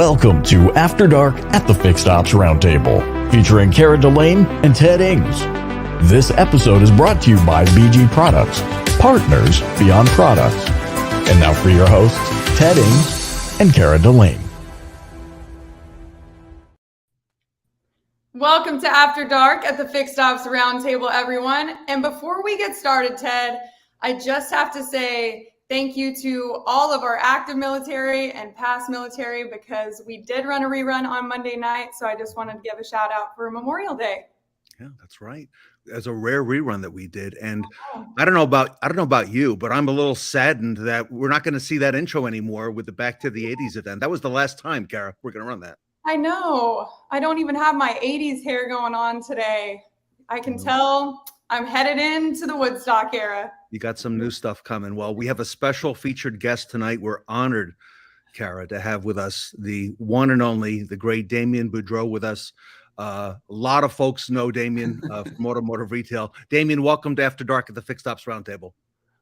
Welcome to After Dark at the Fixed Ops Roundtable, featuring Cara Delane and Ted Ings. This episode is brought to you by BG Products, partners beyond products. And now for your hosts, Ted Ings and Cara Delane. Welcome to After Dark at the Fixed Ops Roundtable, everyone. And before we get started, Ted, I just have to say thank you to all of our active military and past military, because we did run a rerun on Monday night. So I just wanted to give a shout out for Memorial Day. Yeah, that's right. As a rare rerun that we did. And I don't know about you, but I'm a little saddened that we're not going to see that intro anymore with the Back to the 80s event. That was the last time, Cara, we're going to run that. I know. I don't even have my 80s hair going on today. I can tell I'm headed into the Woodstock era. You got some new stuff coming. Well, we have a special featured guest tonight. We're honored, Cara, to have with us the one and only, the great Damian Boudreaux with us. A lot of folks know Damian from automotive retail. Damian, welcome to After Dark at the Fixed Ops Roundtable.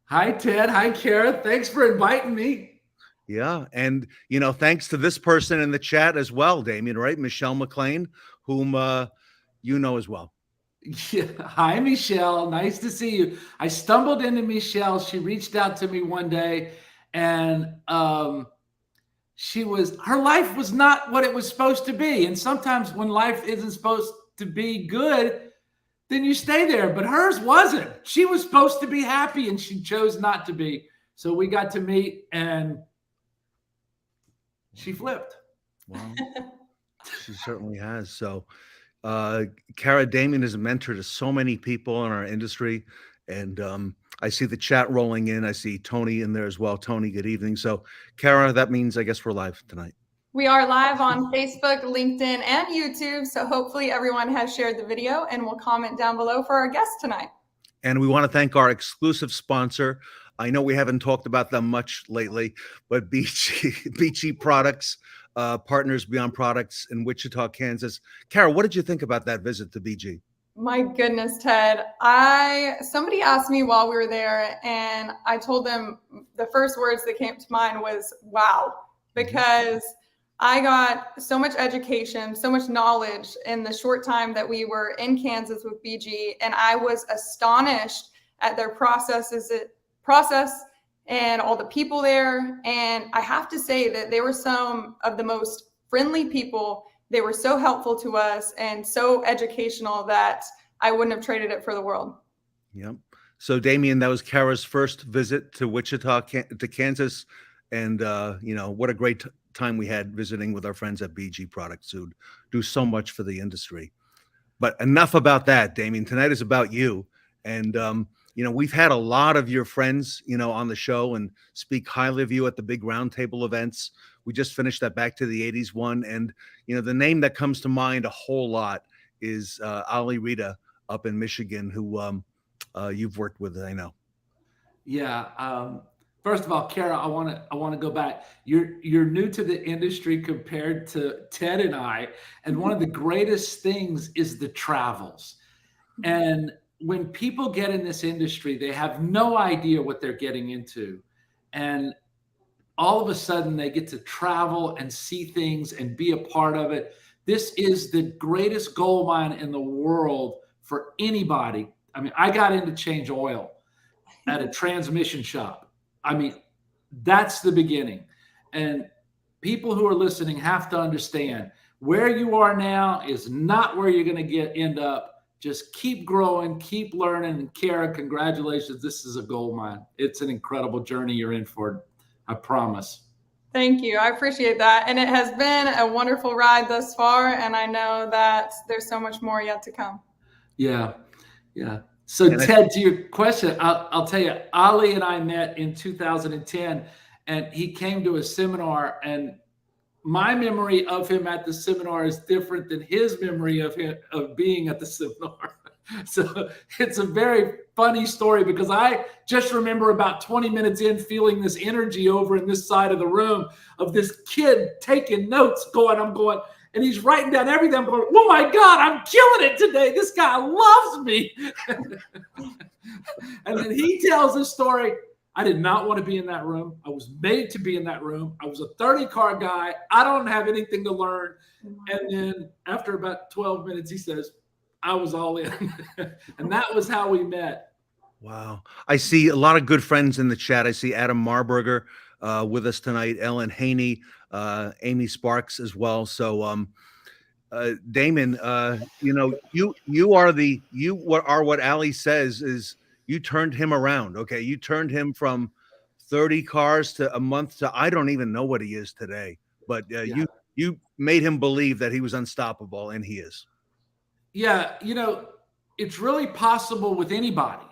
Hi, Ted. Hi, Cara. Thanks for inviting me. Yeah. And, you know, thanks to this person in the chat as well, Damian, right? Michelle McLean, whom you know as well. Yeah. Hi, Michelle. Nice to see you. I stumbled into Michelle. She reached out to me one day, and her life was not what it was supposed to be. And sometimes when life isn't supposed to be good, then you stay there. But hers wasn't. She was supposed to be happy, and she chose not to be. So we got to meet, and she flipped. Wow. She certainly has. So Cara, Damian is a mentor to so many people in our industry. And I see the chat rolling in. I see Tony in there as well. Tony, good evening. So Cara, that means I guess we're live tonight. We are live on Facebook, LinkedIn, and YouTube. So hopefully everyone has shared the video and will comment down below for our guest tonight. And we want to thank our exclusive sponsor. I know we haven't talked about them much lately, but BG Products, partners beyond products in Wichita, Kansas. Cara, what did you think about that visit to BG? My goodness, Ted. Somebody asked me while we were there, and I told them the first words that came to mind was, wow, because I got so much education, so much knowledge in the short time that we were in Kansas with BG. And I was astonished at their process and all the people there. And I have to say that they were some of the most friendly people. They were so helpful to us and so educational that I wouldn't have traded it for the world. Yep. So Damian, that was Cara's first visit to Wichita, to Kansas. And, you know, what a great time we had visiting with our friends at BG Products who do so much for the industry. But enough about that, Damian. Tonight is about you. And, you know, we've had a lot of your friends, you know, on the show and speak highly of you at the big roundtable events. We just finished that Back to the 80s one. And, you know, the name that comes to mind a whole lot is Ali Rita up in Michigan, who you've worked with, I know. Yeah. First of all, Cara, I want to go back. You're new to the industry compared to Ted and I. And one of the greatest things is the travels. And when people get in this industry, they have no idea what they're getting into. And all of a sudden they get to travel and see things and be a part of it. This is the greatest gold mine in the world for anybody. I mean, I got into change oil at a transmission shop. I mean, that's the beginning. And people who are listening have to understand where you are now is not where you're going to end up. Just keep growing, keep learning. And Cara, congratulations. This is a gold mine. It's an incredible journey you're in for, I promise. Thank you. I appreciate that. And it has been a wonderful ride thus far. And I know that there's so much more yet to come. Yeah. Yeah. So Ted, to your question, I'll tell you, Ali and I met in 2010, and he came to a seminar, and my memory of him at the seminar is different than his memory of him of being at the seminar. So it's a very funny story, because I just remember about 20 minutes in feeling this energy over in this side of the room of this kid taking notes I'm going, and he's writing down everything. I'm going, oh my God, I'm killing it today. This guy loves me. And then he tells a story. I did not want to be in that room. I was made to be in that room. I was a 30-car guy. I don't have anything to learn. And then after about 12 minutes, he says, I was all in. And that was how we met. Wow. I see a lot of good friends in the chat. I see Adam Marburger with us tonight, Ellen Haney, Amy Sparks as well. So, Damon, you are what Ali says is you turned him around. Okay. You turned him from 30 cars to a month to, I don't even know what he is today, but you made him believe that he was unstoppable, and he is. Yeah. It's really possible with anybody,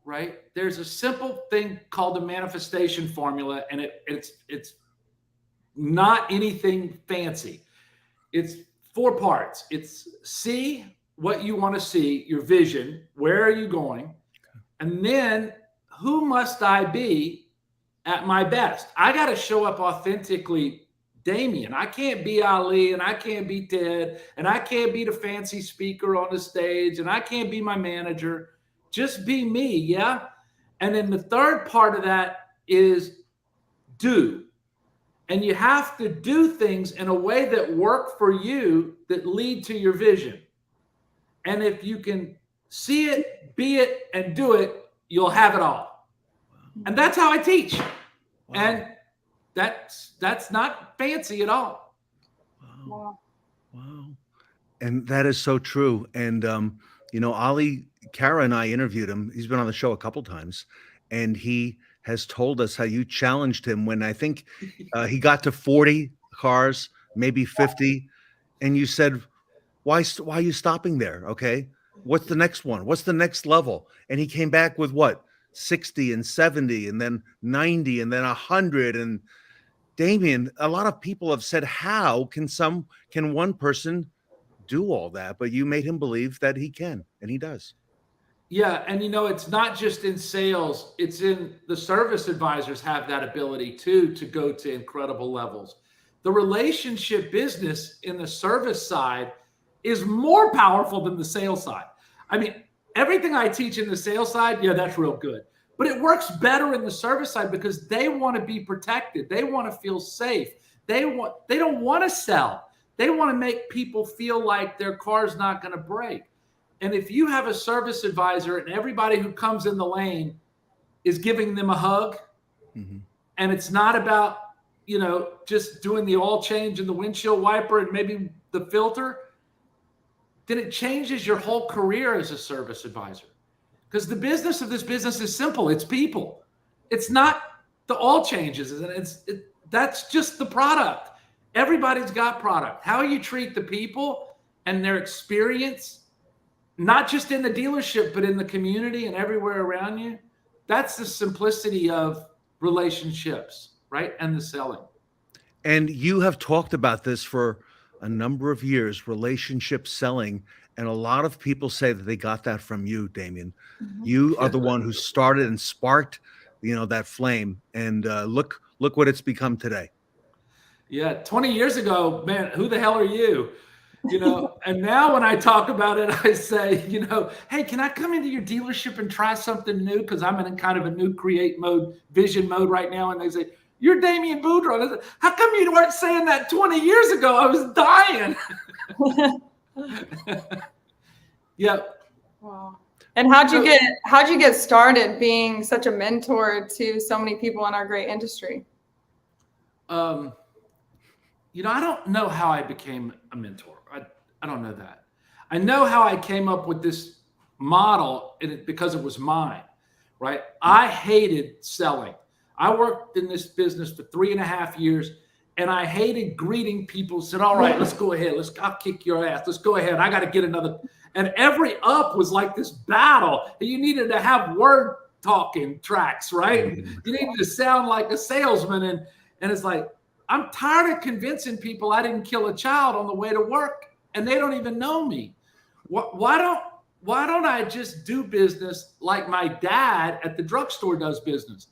right? There's a simple thing called the manifestation formula, and it's not anything fancy. It's 4 parts. It's see what you want to see, your vision, where are you going? And then who must I be at my best? I got to show up authentically, Damian. I can't be Ali, and I can't be Ted, and I can't be the fancy speaker on the stage, and I can't be my manager. Just be me, yeah? And then the third part of that is do. And you have to do things in a way that work for you that lead to your vision. And if you can see it, be it, and do it, you'll have it all. And that's how I teach. Wow. And that's not fancy at all. Wow. Wow. And that is so true. And, Ali, Kara and I interviewed him. He's been on the show a couple times, and he has told us how you challenged him when I think he got to 40 cars, maybe 50. And you said, why are you stopping there? Okay. What's the next one? What's the next level? And he came back with what? 60 and 70 and then 90 and then 100. And Damian, a lot of people have said, how can one person do all that? But you made him believe that he can, and he does. Yeah. And it's not just in sales, it's in the service advisors have that ability too, to go to incredible levels. The relationship business in the service side is more powerful than the sales side. I mean, everything I teach in the sales side, yeah, that's real good. But it works better in the service side because they want to be protected. They want to feel safe. They don't want to sell. They want to make people feel like their car's not going to break. And if you have a service advisor and everybody who comes in the lane is giving them a hug, and it's not about, just doing the oil change and the windshield wiper and maybe the filter, then it changes your whole career as a service advisor. Because the business of this business is simple. It's people. It's not the oil changes. That's just the product. Everybody's got product. How you treat the people and their experience, not just in the dealership, but in the community and everywhere around you, that's the simplicity of relationships, right? And the selling. And you have talked about this for a number of years, relationship selling. And a lot of people say that they got that from you, Damian. You are the one who started and sparked, that flame. And look what it's become today. Yeah. 20 years ago, man, who the hell are you? And now when I talk about it, I say, hey, can I come into your dealership and try something new? Because I'm in kind of a new create mode, vision mode right now. And they say, you're Damian Boudreaux. I said, how come you weren't saying that 20 years ago? I was dying. Yep. Wow. And how'd you get started being such a mentor to so many people in our great industry? I don't know how I became a mentor. I don't know that. I know how I came up with this model because it was mine, right? I hated selling. I worked in this business for 3.5 years, and I hated greeting people. Said, all right, let's go ahead. I'll kick your ass. Let's go ahead. I got to get another. And every up was like this battle. You needed to have word talking tracks, right? You needed to sound like a salesman. And it's like, I'm tired of convincing people I didn't kill a child on the way to work, and they don't even know me. Why don't I just do business like my dad at the drugstore does business?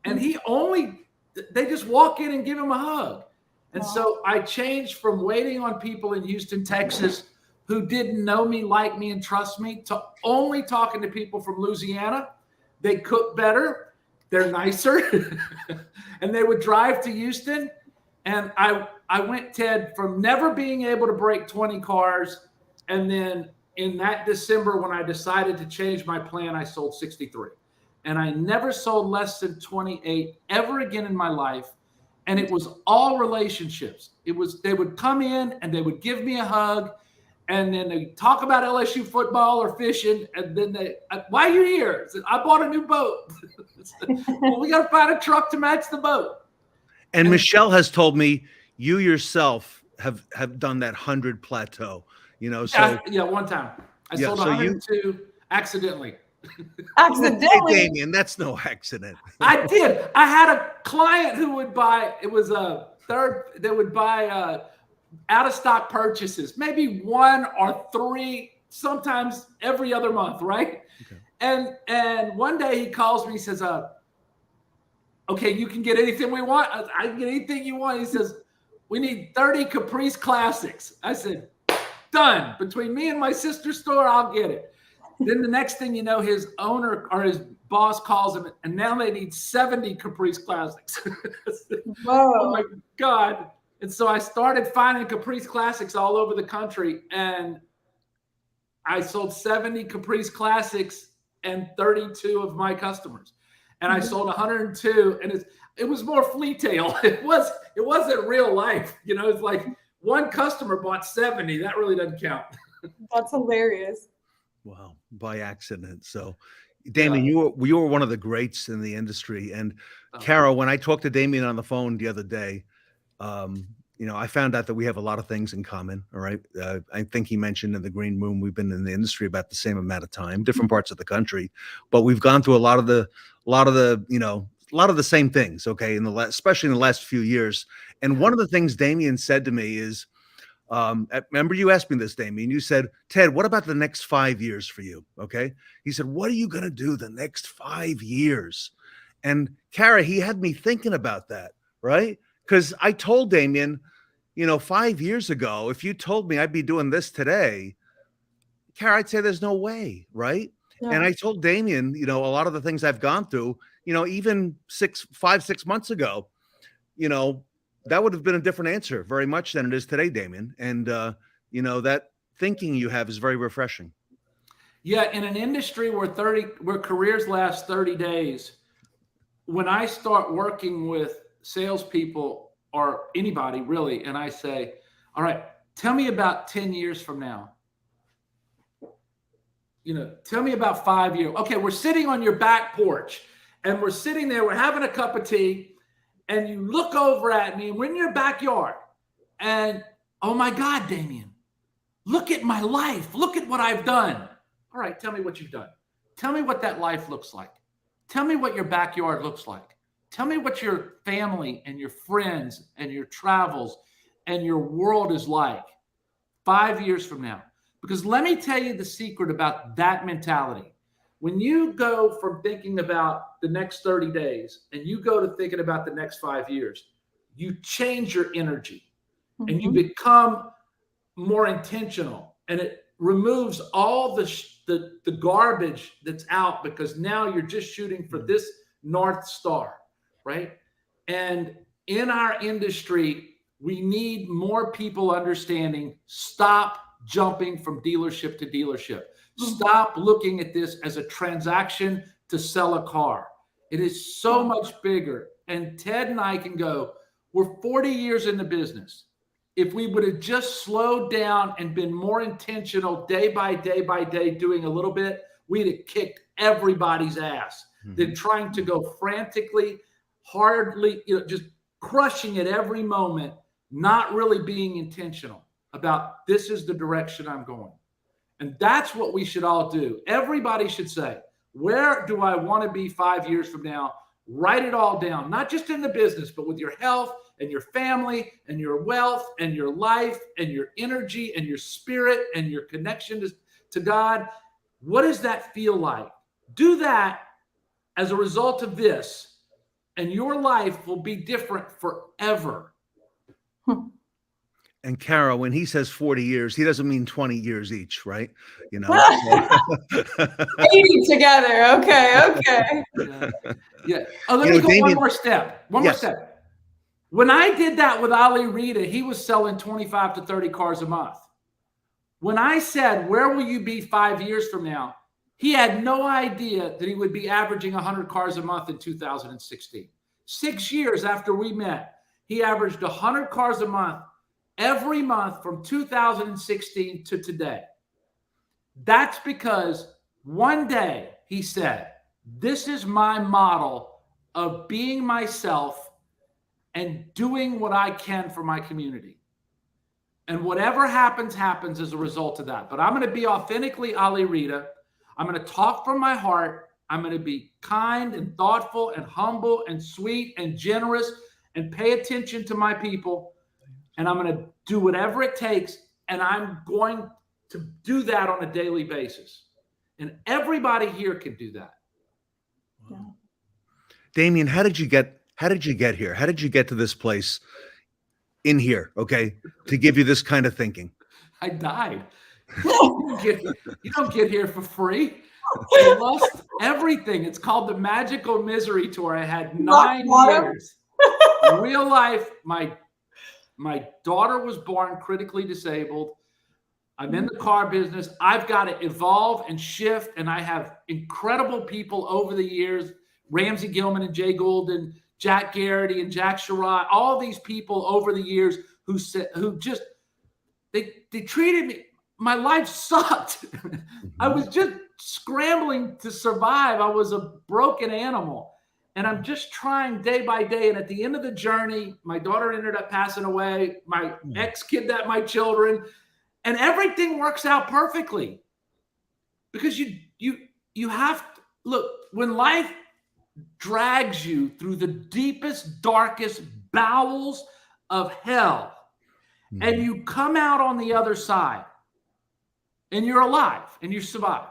And they just walk in and give him a hug. And so I changed from waiting on people in Houston, Texas, who didn't know me, like me, and trust me, to only talking to people from Louisiana. They cook better. They're nicer. And they would drive to Houston. And I went, Ted, from never being able to break 20 cars. And then in that December, when I decided to change my plan, I sold 63. And I never sold less than 28 ever again in my life. And it was all relationships. They would come in and they would give me a hug. And then they talk about LSU football or fishing. And then why are you here? I said, I bought a new boat. Well, we got to find a truck to match the boat. And Michelle has told me you yourself have done that 100 plateau, so. Yeah, one time. I sold 102 accidentally. Accidentally? Hey, Damian, that's no accident. I did. I had a client who would buy, they would buy out of stock purchases, maybe 1 or 3, sometimes every other month, right? Okay. And one day he calls me, he says, okay, you can get anything we want. I can get anything you want. He says, we need 30 Caprice Classics. I said, done. Between me and my sister's store, I'll get it. Then the next thing you know, his owner or his boss calls him, and now they need 70 Caprice Classics. Whoa. Oh my God. And so I started finding Caprice Classics all over the country, and I sold 70 Caprice Classics and 32 of my customers. And I sold 102, and it was more fleetail. It wasn't real life. It's like one customer bought 70. That really doesn't count. That's hilarious. Wow, by accident. So, Damian, you were one of the greats in the industry. And Carol, when I talked to Damian on the phone the other day, I found out that we have a lot of things in common. All right. I think he mentioned in the green room, we've been in the industry about the same amount of time, different parts of the country, but we've gone through a lot of the same things. Okay. Especially in the last few years. And one of the things Damian said to me is, remember you asked me this, Damian, you said, Ted, what about the next 5 years for you? Okay. He said, what are you going to do the next 5 years? And Kara, he had me thinking about that. Right. Because I told Damian, 5 years ago, if you told me I'd be doing this today, Kara, I'd say there's no way, right? Yeah. And I told Damian, a lot of the things I've gone through, even 5-6 months ago, that would have been a different answer very much than it is today, Damian. And, that thinking you have is very refreshing. Yeah. In an industry where careers last 30 days, when I start working with salespeople or anybody really, and I say, all right, tell me about 10 years from now. Tell me about 5 years. Okay, we're sitting on your back porch and we're sitting there, we're having a cup of tea, and you look over at me and we're in your backyard and, oh my God, Damian, look at my life. Look at what I've done. All right, tell me what you've done. Tell me what that life looks like. Tell me what your backyard looks like. Tell me what your family and your friends and your travels and your world is like 5 years from now. Because let me tell you the secret about that mentality. When you go from thinking about the next 30 days and you go to thinking about the next 5 years, you change your energy and you become more intentional, and it removes all the garbage that's out, because now you're just shooting for this North Star. Right. And in our industry, we need more people understanding, stop jumping from dealership to dealership. Stop looking at this as a transaction to sell a car. It is so much bigger. And Ted and I can go, we're 40 years in the business. If we would have just slowed down and been more intentional day by day by day, doing a little bit, we'd have kicked everybody's ass. Than trying to go frantically, hardly, just crushing it every moment, not really being intentional about this is the direction I'm going. And that's what we should all do. Everybody should say, where do I want to be 5 years from now? Write it all down, not just in the business, but with your health and your family and your wealth and your life and your energy and your spirit and your connection to God. What does that feel like? Do that as a result of this, and your life will be different forever. And Kara, when he says 40 years, he doesn't mean 20 years each, right? You know, 80 together. Okay. Yeah. Oh, let You me know, go Damian- one more step. One more Yes. step. When I did that with Ali Rita, he was selling 25 to 30 cars a month. When I said, where will you be 5 years from now? He had no idea that he would be averaging 100 cars a month in 2016. 6 years after we met, he averaged 100 cars a month every month from 2016 to today. That's because one day he said, this is my model of being myself and doing what I can for my community. And whatever happens, happens as a result of that. But I'm going to be authentically Ali Rita. I'm going to talk from my heart. I'm going to be kind and thoughtful and humble and sweet and generous and pay attention to my people. And I'm going to do whatever it takes. And I'm going to do that on a daily basis. And everybody here can do that. Wow. Damian, how did you get here? How did you get to this place in here, okay, to give you this kind of thinking? I died. You don't get here for free. I lost everything. It's called the Magical Misery Tour. I had 9 years. In real life, my daughter was born critically disabled. I'm in the car business. I've got to evolve and shift, and I have incredible people over the years, Ramsey Gilman and Jay Gould, Jack Garrity and Jack Sherrod, all these people over the years who just they treated me. My life sucked. I was just scrambling to survive. I was a broken animal. And I'm just trying day by day. And at the end of the journey, my daughter ended up passing away. My ex kidnapped my children. And everything works out perfectly. Because you have to look, when life drags you through the deepest, darkest bowels of hell, and you come out on the other side, and you're alive and you survived.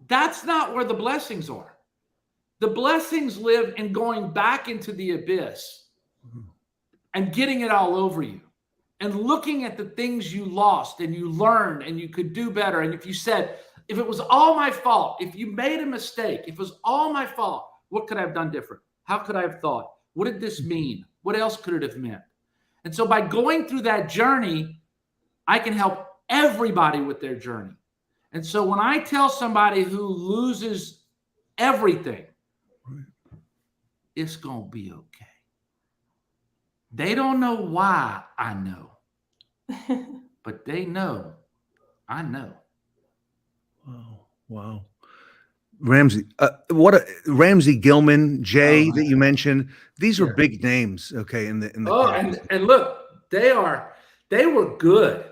That's not where the blessings are. The blessings live in going back into the abyss and getting it all over you and looking at the things you lost and you learned and you could do better. And if you said, if it was all my fault, if you made a mistake, if it was all my fault, what could I have done different? How could I have thought? What did this mean? What else could it have meant? And so by going through that journey, I can help everybody with their journey. And so when I tell somebody who loses everything, it's going to be okay. They don't know why I know, but they know I know. Wow. Ramsey, Ramsey Gilman, Jay that you mentioned, these are big names, okay, in the and look, they were good.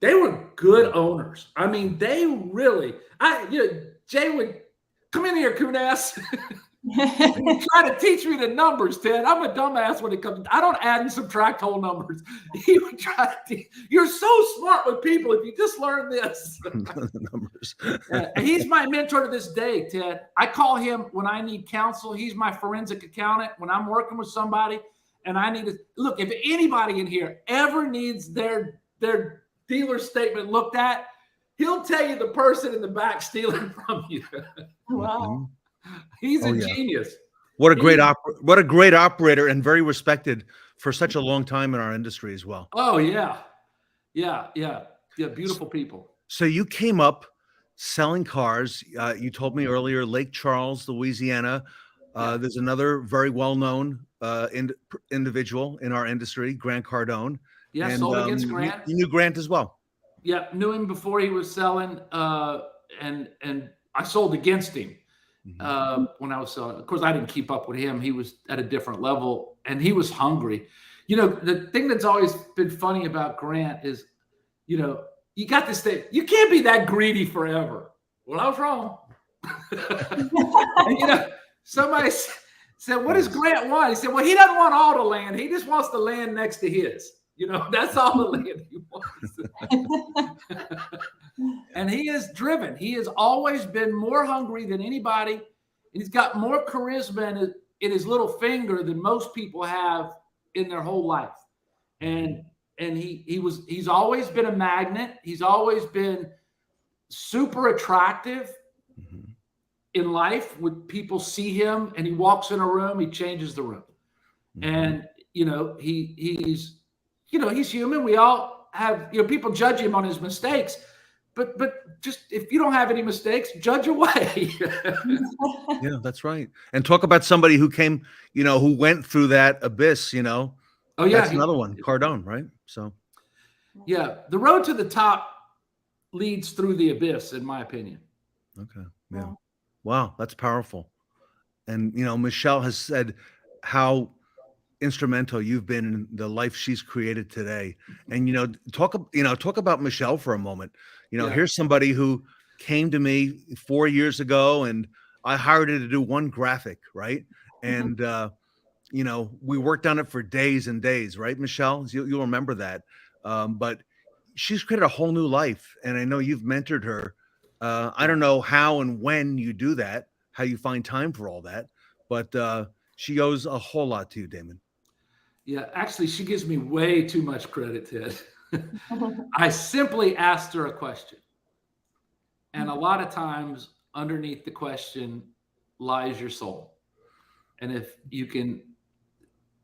They were good owners. I mean, they really, Jay would come in here, Kunas. And try to teach me the numbers, Ted. I'm a dumbass when it comes. I don't add and subtract whole numbers. He would try to teach. You're so smart with people if you just learn this. numbers. He's my mentor to this day, Ted. I call him when I need counsel. He's my forensic accountant when I'm working with somebody and I need to look. If anybody in here ever needs their dealer statement looked at, he'll tell you the person in the back stealing from you. Wow. He's a genius. What a great operator and very respected for such a long time in our industry as well. Oh yeah. Beautiful people. So you came up selling cars. You told me earlier, Lake Charles, Louisiana. There's another very well-known individual in our industry, Grant Cardone. Yeah, and, sold against Grant. You knew Grant as well. Yeah, knew him before he was selling, and I sold against him. When I was selling. Of course, I didn't keep up with him. He was at a different level and he was hungry. You know, the thing that's always been funny about Grant is, you know, you got this thing, you can't be that greedy forever. Well, I was wrong. And, you know, somebody said, what does Grant want? He said, well, he doesn't want all the land. He just wants the land next to his. You know, that's all the land he wants. And he is driven. He has always been more hungry than anybody. And he's got more charisma in his little finger than most people have in their whole life. And and he's always been a magnet. He's always been super attractive in life. When people see him and he walks in a room, he changes the room. And he's human. We all have, people judge him on his mistakes, but just, if you don't have any mistakes, judge away. Yeah, that's right. And talk about somebody who came, who went through that abyss, Oh yeah, that's another one, Cardone, right? So yeah, the road to the top leads through the abyss, in my opinion. Okay. Yeah. Wow, that's powerful. And Michelle has said how instrumental you've been in the life she's created today. And talk about Michelle for a moment. Here's somebody who came to me 4 years ago, and I hired her to do one graphic, right? And we worked on it for days and days, right, Michelle? You'll remember that. But she's created a whole new life, and I know you've mentored her. I don't know how and when you do that, how you find time for all that, but she owes a whole lot to you, Damon. Yeah, actually, she gives me way too much credit, Ted. I simply asked her a question. And a lot of times underneath the question lies your soul. And if you can,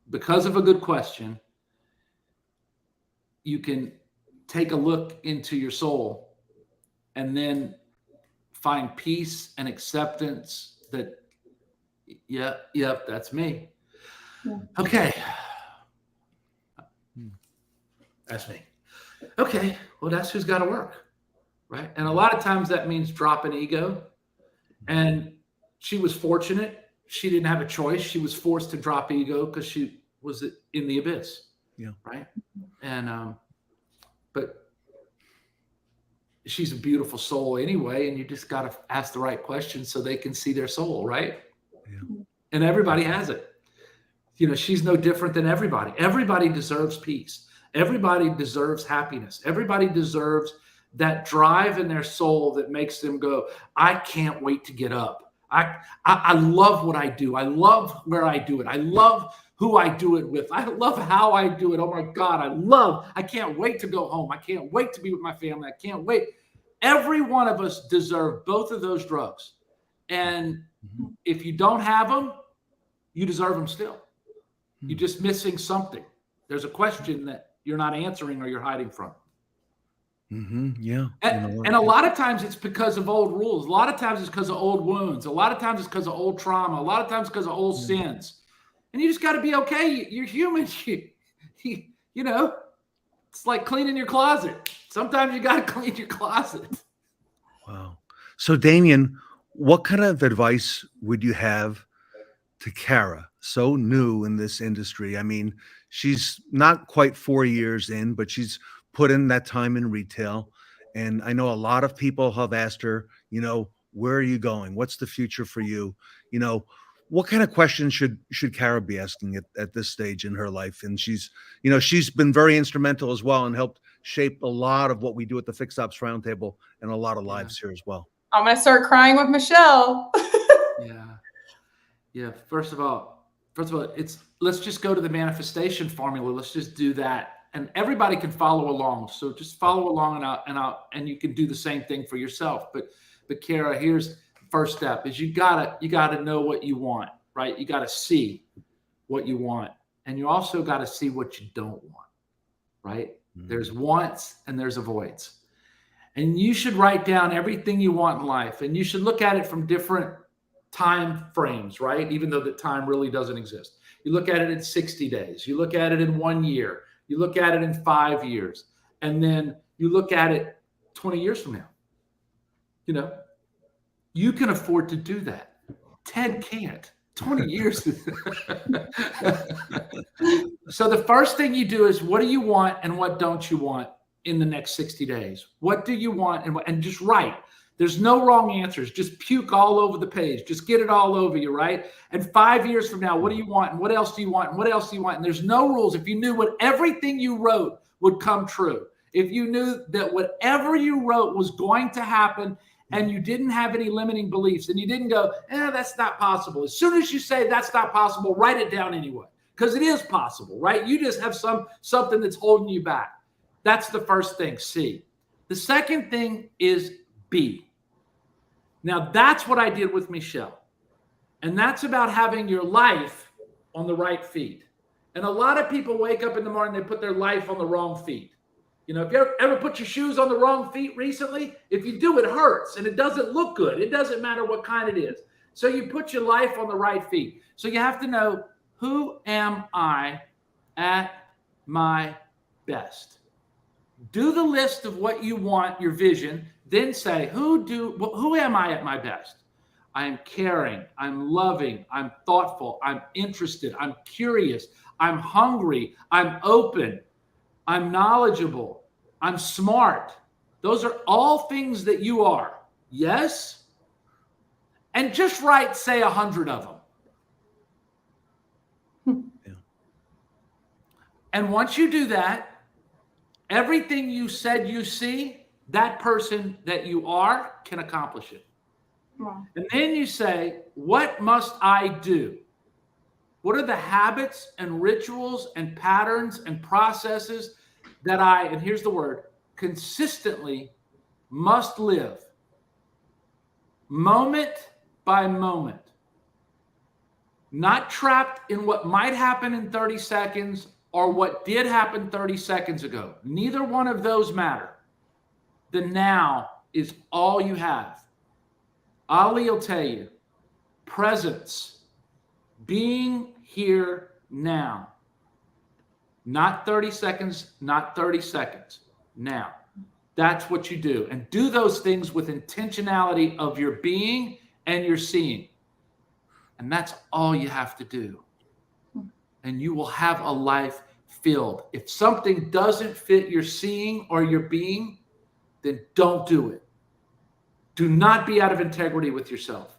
because of a good question, you can take a look into your soul and then find peace and acceptance that, yep, that's me. Yeah. Okay. That's me. Okay, well, that's who's got to work, right? And a lot of times that means dropping ego. And she was fortunate. She didn't have a choice. She was forced to drop ego because she was in the abyss. Yeah. Right. And, but she's a beautiful soul anyway. And you just got to ask the right questions so they can see their soul, right? Yeah. And everybody has it. She's no different than everybody. Everybody deserves peace. Everybody deserves happiness. Everybody deserves that drive in their soul that makes them go, I can't wait to get up. I love what I do. I love where I do it. I love who I do it with. I love how I do it. Oh my God, I can't wait to go home. I can't wait to be with my family. I can't wait. Every one of us deserve both of those drugs. And if you don't have them, you deserve them still. You're just missing something. There's a question that you're not answering or you're hiding from. Yeah. And a lot of times it's because of old rules. A lot of times it's because of old wounds. A lot of times it's because of old trauma. A lot of times because of old sins. And you just got to be okay. You're human. It's like cleaning your closet. Sometimes you got to clean your closet. Wow. So Damian, what kind of advice would you have to Kara, so new in this industry? I mean, she's not quite 4 years in, but she's put in that time in retail. And I know a lot of people have asked her, where are you going? What's the future for you? What kind of questions should Kara be asking at this stage in her life? And she's been very instrumental as well and helped shape a lot of what we do at the Fixed Ops Roundtable and a lot of lives here as well. I'm going to start crying with Michelle. Yeah. First of all, let's just go to the manifestation formula. Let's just do that. And everybody can follow along. So just follow along and you can do the same thing for yourself. But Kara, here's the first step is you gotta know what you want, right? You got to see what you want. And you also got to see what you don't want, right? Mm-hmm. There's wants and there's avoids. And you should write down everything you want in life. And you should look at it from different time frames, right? Even though the time really doesn't exist. You look at it in 60 days. You look at it in 1 year. You look at it in 5 years. And then you look at it 20 years from now. You can afford to do that. Ted can't. 20 years. So the first thing you do is, what do you want and what don't you want in the next 60 days? What do you want and just write. There's no wrong answers. Just puke all over the page. Just get it all over you, right? And 5 years from now, what do you want? And what else do you want? And what else do you want? And there's no rules. If you knew what everything you wrote would come true, if you knew that whatever you wrote was going to happen and you didn't have any limiting beliefs and you didn't go, that's not possible. As soon as you say that's not possible, write it down anyway. because it is possible, right? You just have something that's holding you back. That's the first thing, C. The second thing is B. Now, that's what I did with Michelle. And that's about having your life on the right feet. And a lot of people wake up in the morning, they put their life on the wrong feet. You know, if you ever put your shoes on the wrong feet recently, if you do, it hurts and it doesn't look good. It doesn't matter what kind it is. So you put your life on the right feet. So you have to know, who am I at my best? Do the list of what you want, your vision, then say, who am I at my best? I'm caring, I'm loving, I'm thoughtful, I'm interested, I'm curious, I'm hungry, I'm open, I'm knowledgeable, I'm smart. Those are all things that you are. Yes? And just write, say 100 of them. Yeah. And once you do that, everything you said you see, that person that you are can accomplish it. Wow. And then you say, what must I do? What are the habits and rituals and patterns and processes that and here's the word, consistently must live, moment by moment, not trapped in what might happen in 30 seconds or what did happen 30 seconds ago. Neither one of those matter. The now is all you have. Ali will tell you, presence, being here now. Not 30 seconds, not 30 seconds. Now, that's what you do. And do those things with intentionality of your being and your seeing. And that's all you have to do. And you will have a life filled. If something doesn't fit your seeing or your being, then don't do it. Do not be out of integrity with yourself.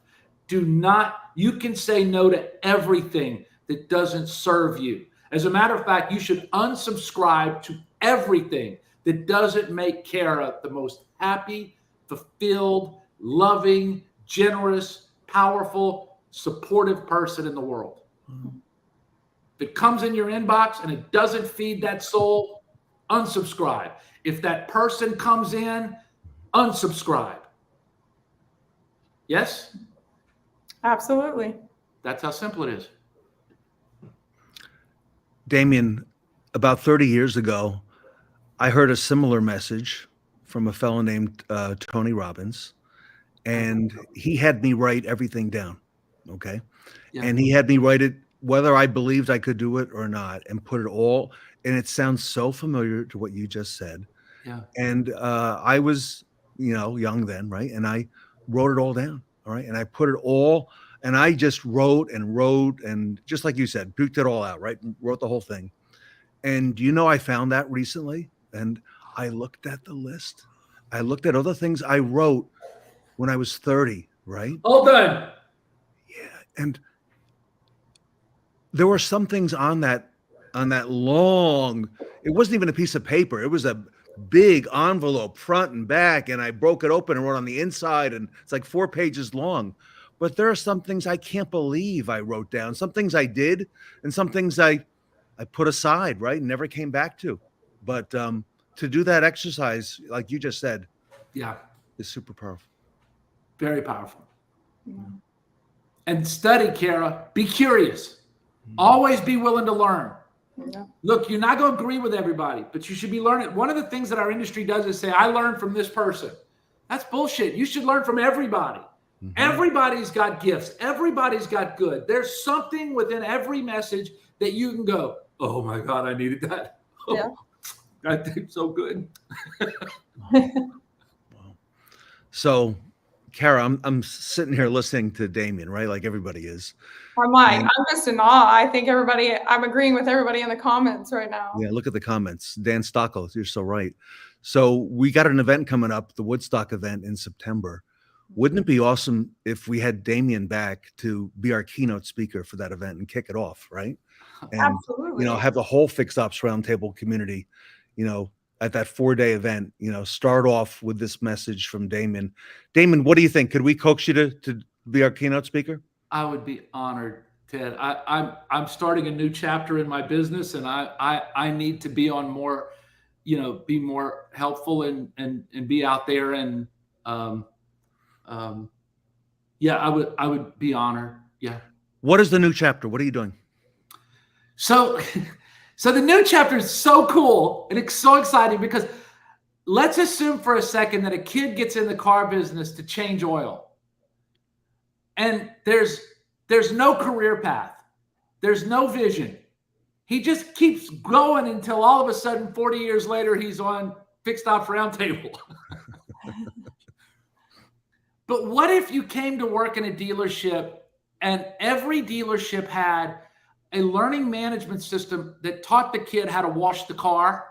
You can say no to everything that doesn't serve you. As a matter of fact, you should unsubscribe to everything that doesn't make Kara the most happy, fulfilled, loving, generous, powerful, supportive person in the world. If it comes in your inbox and it doesn't feed that soul, unsubscribe. If that person comes in, unsubscribe. Yes? Absolutely. That's how simple it is. Damian, about 30 years ago, I heard a similar message from a fellow named Tony Robbins, and he had me write everything down, okay? Yeah. And he had me write it whether I believed I could do it or not, and put it all, and it sounds so familiar to what you just said. Yeah. And I was, young then, right? And I wrote it all down, all right? And I put it all, and I just wrote, and just like you said, puked it all out, right? And wrote the whole thing. And I found that recently, and I looked at the list. I looked at other things I wrote when I was 30, right? All done. Yeah. And there were some things on that long, it wasn't even a piece of paper. It was a big envelope, front and back. And I broke it open and wrote on the inside, and it's like 4 pages long. But there are some things I can't believe I wrote down. Some things I did, and some things I put aside, right? And never came back to. But to do that exercise, like you just said, Yeah. is super powerful. Very powerful. Yeah. And study, Kara. Be curious. Always be willing to learn. Yeah. Look, you're not going to agree with everybody, but you should be learning. One of the things that our industry does is say, I learned from this person. That's bullshit. You should learn from everybody. Mm-hmm. Everybody's got gifts. Everybody's got good. There's something within every message that you can go, oh my God, I needed that. Oh, Yeah. I think so good. Wow. So, Kara, I'm sitting here listening to Damian, right? Like everybody is. I'm just in awe. I think I'm agreeing with everybody in the comments right now. Yeah, look at the comments. Dan Stockel, you're so right. So we got an event coming up, the Woodstock event in September. Wouldn't it be awesome if we had Damian back to be our keynote speaker for that event and kick it off, right? And, Absolutely. have the whole Fixed Ops Roundtable community, at that 4-day event, start off with this message from Damian. Damian, what do you think? Could we coax you to be our keynote speaker? I would be honored Ted. I'm starting a new chapter in my business, and I need to be on more, be more helpful and be out there. And yeah, I would be honored. Yeah. What is the new chapter? What are you doing? So the new chapter is so cool and it's so exciting, because let's assume for a second that a kid gets in the car business to change oil, and there's no career path. There's no vision. He just keeps going until all of a sudden, 40 years later, he's on Fixed Ops Roundtable. But what if you came to work in a dealership and every dealership had a learning management system that taught the kid how to wash the car?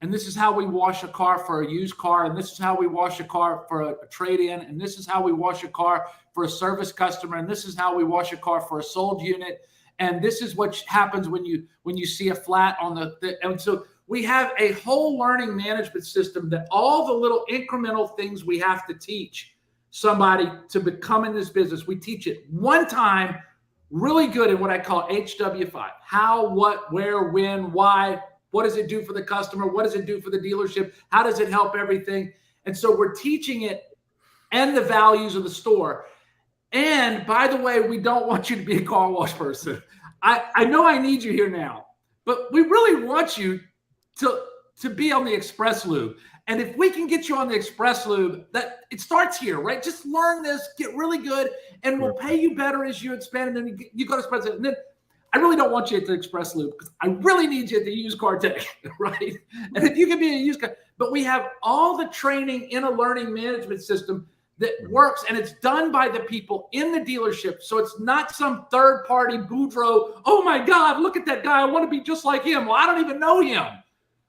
And this is how we wash a car for a used car. And this is how we wash a car for a trade-in. And this is how we wash a car for a service customer. And this is how we wash a car for a sold unit. And this is what happens when you see a flat on the and so we have a whole learning management system that all the little incremental things we have to teach somebody to become in this business. We teach it one time really good in what I call HW5. How, what, where, when, why. What does it do for the customer? What does it do for the dealership? How does it help everything? And so we're teaching it and the values of the store. And by the way, we don't want you to be a car wash person. I know I need you here now, but we really want you to be on the express lube. And if we can get you on the express lube, that it starts here, right? Just learn this, get really good, and we'll pay you better as you expand. And then you go to express lube. And then I really don't want you at the express lube, because I really need you at the used car tech, right? And if you can be a used car, but we have all the training in a learning management system that works, and it's done by the people in the dealership. So it's not some third party Boudreaux. Oh my God, look at that guy. I want to be just like him. Well, I don't even know him,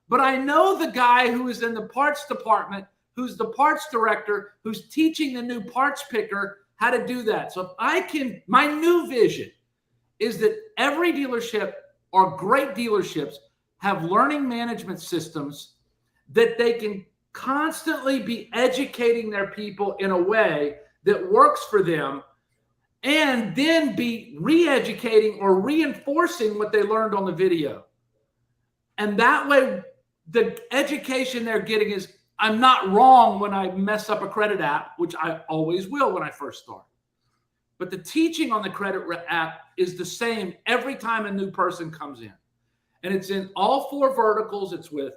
but I know the guy who is in the parts department, who's the parts director, who's teaching the new parts picker how to do that. So if I can, my new vision is that every dealership or great dealerships have learning management systems that they can constantly be educating their people in a way that works for them, and then be re-educating or reinforcing what they learned on the video. And that way, the education they're getting is, I'm not wrong when I mess up a credit app, which I always will when I first start. But the teaching on the credit app is the same every time a new person comes in. And it's in all four verticals. It's with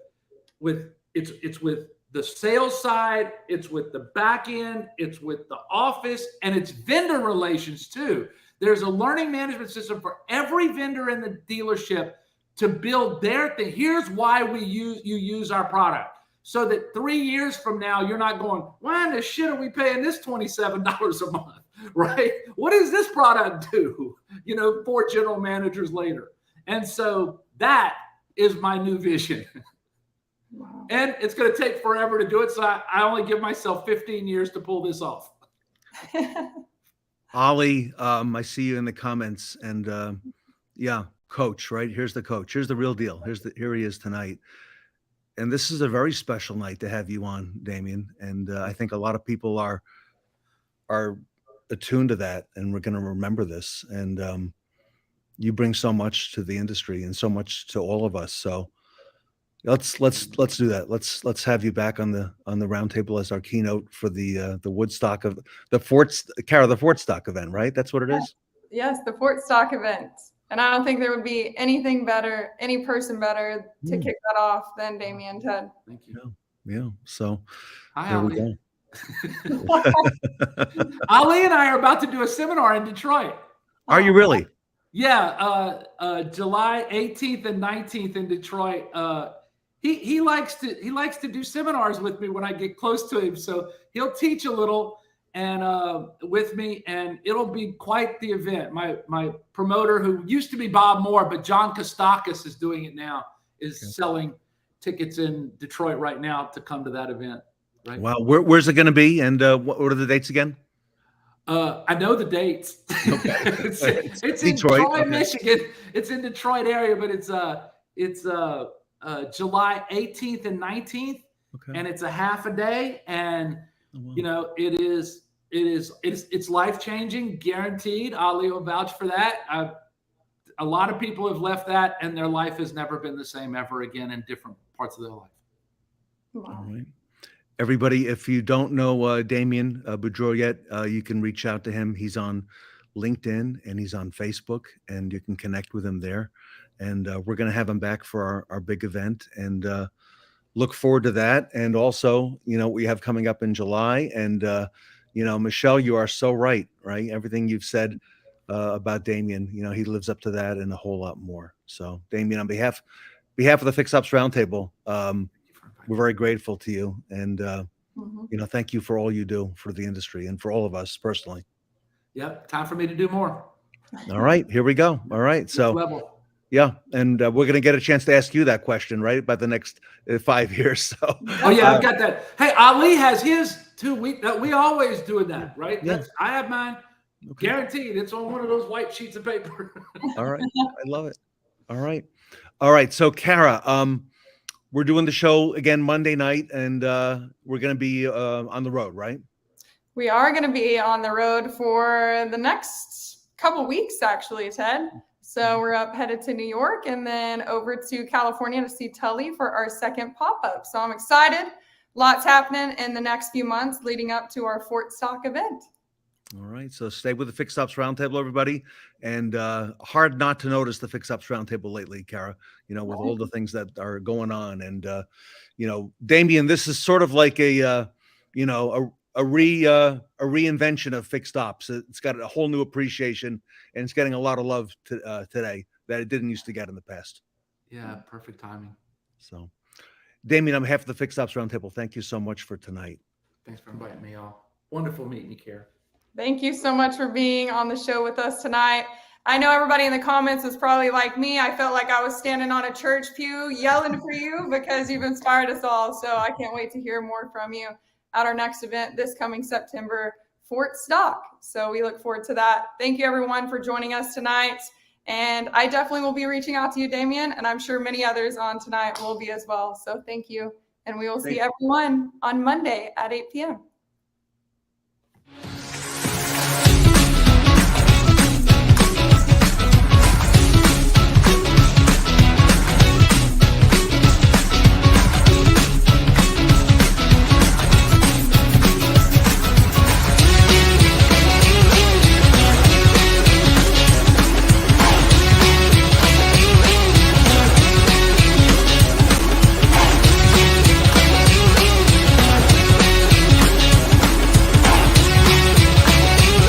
the sales side, it's with the back end, it's with the office, and it's vendor relations too. There's a learning management system for every vendor in the dealership to build their thing. Here's why you use our product. So that 3 years from now, you're not going, why in the shit are we paying this $27 a month, right? What does this product do? 4 general managers later. And so that is my new vision. Wow. And it's going to take forever to do it. So I only give myself 15 years to pull this off. Ollie, I see you in the comments, and yeah, coach, right? Here's the coach. Here's the real deal. Here he is tonight. And this is a very special night to have you on, Damian. And I think a lot of people are attuned to that, and we're going to remember this. And you bring so much to the industry and so much to all of us. So let's do that. Let's have you back on the roundtable as our keynote for the Woodstock of the Fort Stock event, right? That's what it is. Yes, the Fort Stock event. And I don't think there would be any person better to kick that off than Damian, Ted. Thank you. Yeah. So hi, there Ali. We go. Ali and I are about to do a seminar in Detroit. Are you really? Yeah. July 18th and 19th in Detroit. He likes to do seminars with me when I get close to him. So he'll teach a little and with me, and it'll be quite the event. My promoter, who used to be Bob Moore, but John Kostakis is doing it now, is selling tickets in Detroit right now to come to that event. Right. Wow. Where's it going to be? And what are the dates again? I know the dates. Okay. it's in Detroit, Michigan. It's in Detroit area, but it's July 18th and 19th, and it's a half a day, and it is It's life-changing, guaranteed. Ali will vouch for that. A lot of people have left that and their life has never been the same ever again in different parts of their life. Wow. All right. Everybody, if you don't know Damian Boudreaux yet, you can reach out to him. He's on LinkedIn and he's on Facebook, and you can connect with him there. And we're going to have him back for our big event, and look forward to that. And also, we have coming up in July. And, Michelle, you are so right? Everything you've said about Damian, he lives up to that and a whole lot more. So, Damian, on behalf of the Fix Ops Roundtable, we're very grateful to you. And, thank you for all you do for the industry and for all of us personally. Yep. Time for me to do more. All right, here we go. All right. So, yeah. And we're going to get a chance to ask you that question, right? About the next 5 years. So, oh yeah, I've got that. Hey, Ali has his 2 week. We always doing that, right? Yeah. I have mine. Okay. Guaranteed. It's on one of those white sheets of paper. All right. I love it. All right. All right. So, Kara, we're doing the show again Monday night, and we're going to be on the road, right? We are going to be on the road for the next couple weeks, actually, Ted. So we're headed to New York and then over to California to see Tully for our second pop-up. So I'm excited. Lots happening in the next few months leading up to our Fort Stock event. All right. So stay with the Fix Ops Roundtable, everybody. And hard not to notice the Fix Ops Roundtable lately, Kara, with all the things that are going on. And, Damian, this is sort of like a reinvention of Fixed Ops. It's got a whole new appreciation, and it's getting a lot of love today that it didn't used to get in the past. Yeah, perfect timing. So, Damian, on behalf of the Fixed Ops Roundtable, thank you so much for tonight. Thanks for inviting me on. Wonderful meeting you, Kara. Thank you so much for being on the show with us tonight. I know everybody in the comments is probably like me. I felt like I was standing on a church pew yelling for you because you've inspired us all. So I can't wait to hear more from you at our next event this coming September, Fort Stock. So we look forward to that. Thank you, everyone, for joining us tonight. And I definitely will be reaching out to you, Damian, and I'm sure many others on tonight will be as well. So thank you. And we will see everyone on Monday at 8 p.m.